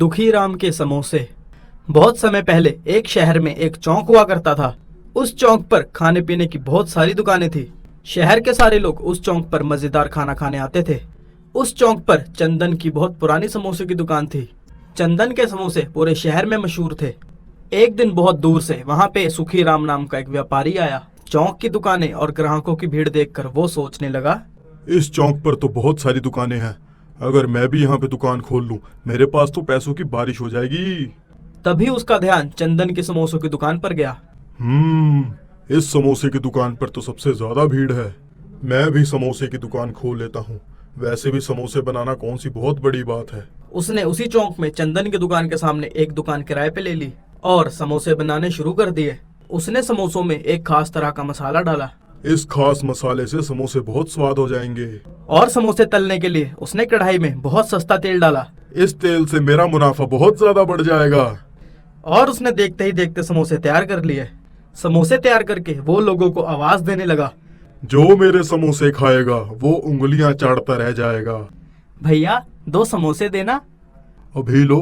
दुखी राम के समोसे। बहुत समय पहले एक शहर में एक चौक हुआ करता था। उस चौक पर खाने पीने की बहुत सारी दुकानें थी। शहर के सारे लोग उस चौक पर मजेदार खाना खाने आते थे। उस चौक पर चंदन की बहुत पुरानी समोसे की दुकान थी। चंदन के समोसे पूरे शहर में मशहूर थे। एक दिन बहुत दूर से वहां पे सुखी राम नाम का एक व्यापारी आया। चौक की दुकानें और ग्राहकों की भीड़ देखकर वो सोचने लगा, इस चौक पर तो बहुत सारी दुकानें हैं। अगर मैं भी यहाँ पे दुकान खोल लूं, मेरे पास तो पैसों की बारिश हो जाएगी। तभी उसका ध्यान चंदन के समोसों की दुकान पर गया। इस समोसे की दुकान पर तो सबसे ज्यादा भीड़ है। मैं भी समोसे की दुकान खोल लेता हूँ। वैसे भी समोसे बनाना कौन सी बहुत बड़ी बात है। उसने उसी चौक में चंदन की दुकान के सामने एक दुकान किराए पे ले ली और समोसे बनाने शुरू कर दिए। उसने समोसों में एक खास तरह का मसाला डाला। इस खास मसाले से समोसे बहुत स्वाद हो जाएंगे। और समोसे तलने के लिए उसने कढ़ाई में बहुत सस्ता तेल डाला। इस तेल से मेरा मुनाफा बहुत ज्यादा बढ़ जाएगा। और उसने देखते ही देखते समोसे तैयार कर लिए। समोसे तैयार करके वो लोगों को आवाज देने लगा, जो मेरे समोसे खाएगा वो उंगलियां चाटता रह जाएगा। भैया 2 समोसे देना। अभी लो।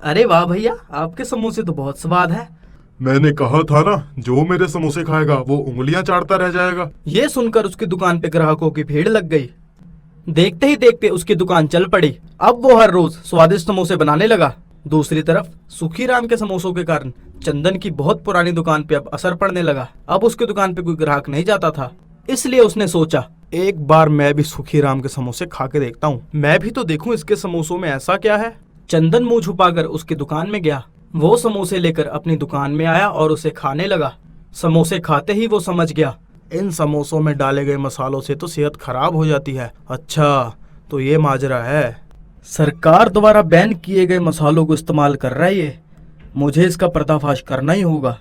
अरे वाह भैया, आपके समोसे तो बहुत स्वाद है। मैंने कहा था ना, जो मेरे समोसे खाएगा वो उंगलियां चाटता रह जाएगा। ये सुनकर उसकी दुकान पे ग्राहकों की भीड़ लग गई। देखते ही देखते उसकी दुकान चल पड़ी। अब वो हर रोज स्वादिष्ट समोसे बनाने लगा। दूसरी तरफ सुखी राम के समोसों के कारण चंदन की बहुत पुरानी दुकान पे अब असर पड़ने लगा। अब उसकी दुकान पे कोई ग्राहक नहीं जाता था। इसलिए उसने सोचा, एक बार मैं भी सुखी राम के समोसे खा के देखता हूँ। मैं भी तो देखूं इसके समोसों में ऐसा क्या है। चंदन मुंह छुपाकर उसकी दुकान में गया। वो समोसे लेकर अपनी दुकान में आया और उसे खाने लगा। समोसे खाते ही वो समझ गया, इन समोसों में डाले गए मसालों से तो सेहत खराब हो जाती है। अच्छा, तो ये माजरा है। सरकार द्वारा बैन किए गए मसालों को इस्तेमाल कर रहा है ये। मुझे इसका पर्दाफाश करना ही होगा।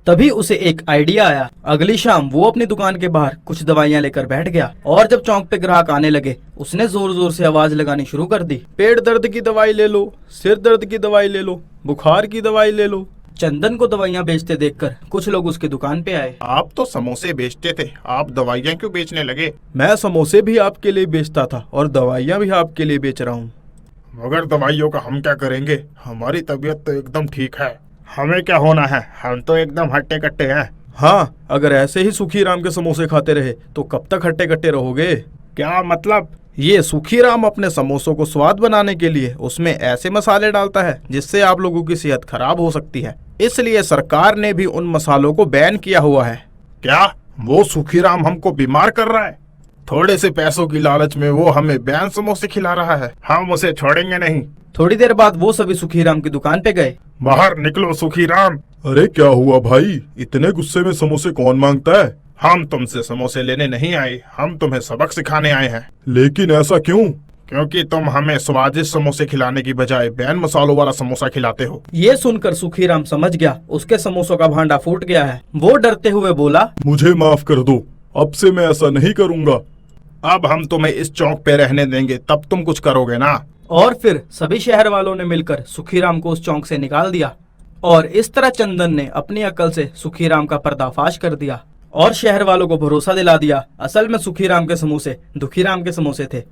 तभी उसे एक आइडिया आया। अगली शाम वो अपनी दुकान के बाहर कुछ दवाइयां लेकर बैठ गया और जब चौक पे ग्राहक आने लगे, उसने जोर जोर से आवाज लगानी शुरू कर दी, पेट दर्द की दवाई ले लो, सिर दर्द की दवाई ले लो, बुखार की दवाई ले लो। चंदन को दवाइयां बेचते देखकर कुछ लोग उसकी दुकान पे आए। आप तो समोसे बेचते थे, आप दवाइयाँ क्यों बेचने लगे? मैं समोसे भी आपके लिए बेचता था और दवाइयां भी आपके लिए बेच रहा हूँ। मगर दवाइयों का हम क्या करेंगे? हमारी तबीयत तो एकदम ठीक है। हमें क्या होना है? हम तो एकदम हट्टे कट्टे हैं। हाँ, अगर ऐसे ही सुखी राम के समोसे खाते रहे तो कब तक हट्टे कट्टे रहोगे? क्या मतलब? ये सुखी राम अपने समोसों को स्वाद बनाने के लिए उसमें ऐसे मसाले डालता है जिससे आप लोगों की सेहत खराब हो सकती है। इसलिए सरकार ने भी उन मसालों को बैन किया हुआ है। क्या वो सुखीराम हमको बीमार कर रहा है? थोड़े से पैसों की लालच में वो हमें बैन समोसे खिला रहा है। हम उसे छोड़ेंगे नहीं। थोड़ी देर बाद वो सभी सुखी राम की दुकान पे गए। बाहर निकलो सुखीराम। अरे क्या हुआ भाई, इतने गुस्से में समोसे कौन मांगता है? हम तुमसे समोसे लेने नहीं आए, हम तुम्हें सबक सिखाने आए हैं। लेकिन ऐसा क्यों? क्योंकि तुम हमें स्वादिष्ट समोसे खिलाने की बजाय बैन मसालों वाला समोसा खिलाते हो। ये सुनकर सुखी राम समझ गया उसके समोसों का भांडा फूट गया है। वो डरते हुए बोला, मुझे माफ कर दो, अब से मैं ऐसा नहीं करूंगा। अब हम तुम्हें इस चौक पे रहने देंगे, तब तुम कुछ करोगे ना? और फिर सभी शहर वालों ने मिलकर सुखी राम को उस चौक से निकाल दिया। और इस तरह चंदन ने अपनी अकल से सुखी राम का पर्दाफाश कर दिया और शहर वालों को भरोसा दिला दिया, असल में सुखी राम के समोसे दुखी राम के समोसे थे।